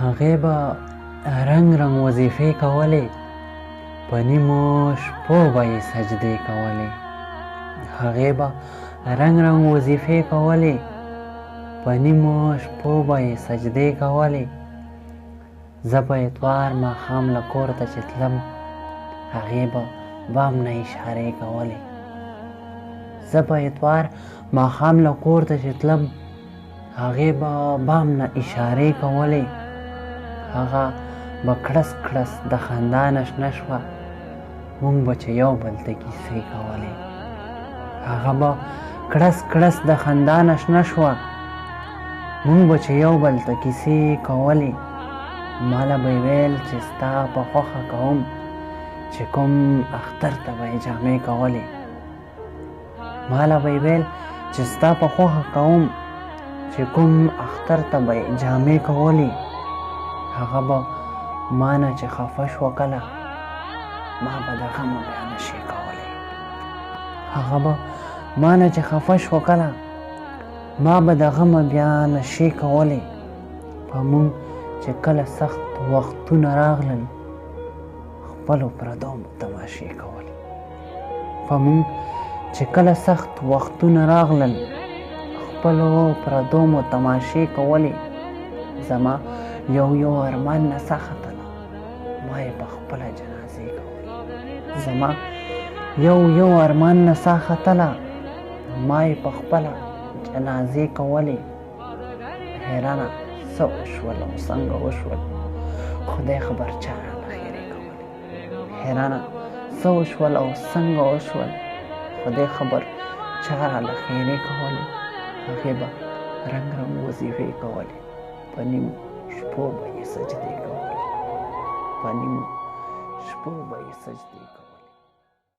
هغې به رنګ رنګ وظیفې کولې، په نیمو شپو به یې سجدې کولې. هغې به رنګ رنګ وظیفې کولې، په نیمو شپو به یې سجدې کولې. زه به اتوار ماښام له کور ته چې تلم، هغې به بام نه اشارې کولې. زه به اتوار ماښام له کور ته چې تلم، هغې به بام نه اشارې کولې. هغه به کړس کړس د خندا نشنه شوه، مونږ به چې یو بل ته کیسې کولې. هغه به کړس کړس د خندا نشنه شوه، مونږ به چې یو بل ته کیسې کولې. ماله به یې ویل چې ستا په خوښه کوم، چې کوم اختر ته به یې جامې کولې. ماله به یې ویل چې ستا په خوښه کوم، چې کوم اختر ته به یې جامې کولې. هغه به ما نه چې خفه شوه کله، ما به د غمه بیا نشې کولی. هغه به ما نه چې خفه شوه کله، ما به د غمه بیا نشې کولی. په مونږ چې کله سخت وختونه راغلل، خپلو پردو مو تماشې کولې. په مونږ چې کله سخت وختونه راغلل، خپلو پردو مو تماشې کولې. زما یو ارمان نڅا ختله، ما یې په خپله جنازې کولې. زما یو ارمان نڅا ختله، ما یې په خپله جنازې کولې. حیرانه څه وشول او څنګه وشول، خدای خبر چا راله خیرې کولې. حیرانه څه وشول او څنګه وشول، خدای خبر چا راله خیرې کولې. هغې به رنګ رنګ وظیفې کولې، په نیمو شپو به یې سجدې کولې. په نیمو شپو به یې سجدې کولې.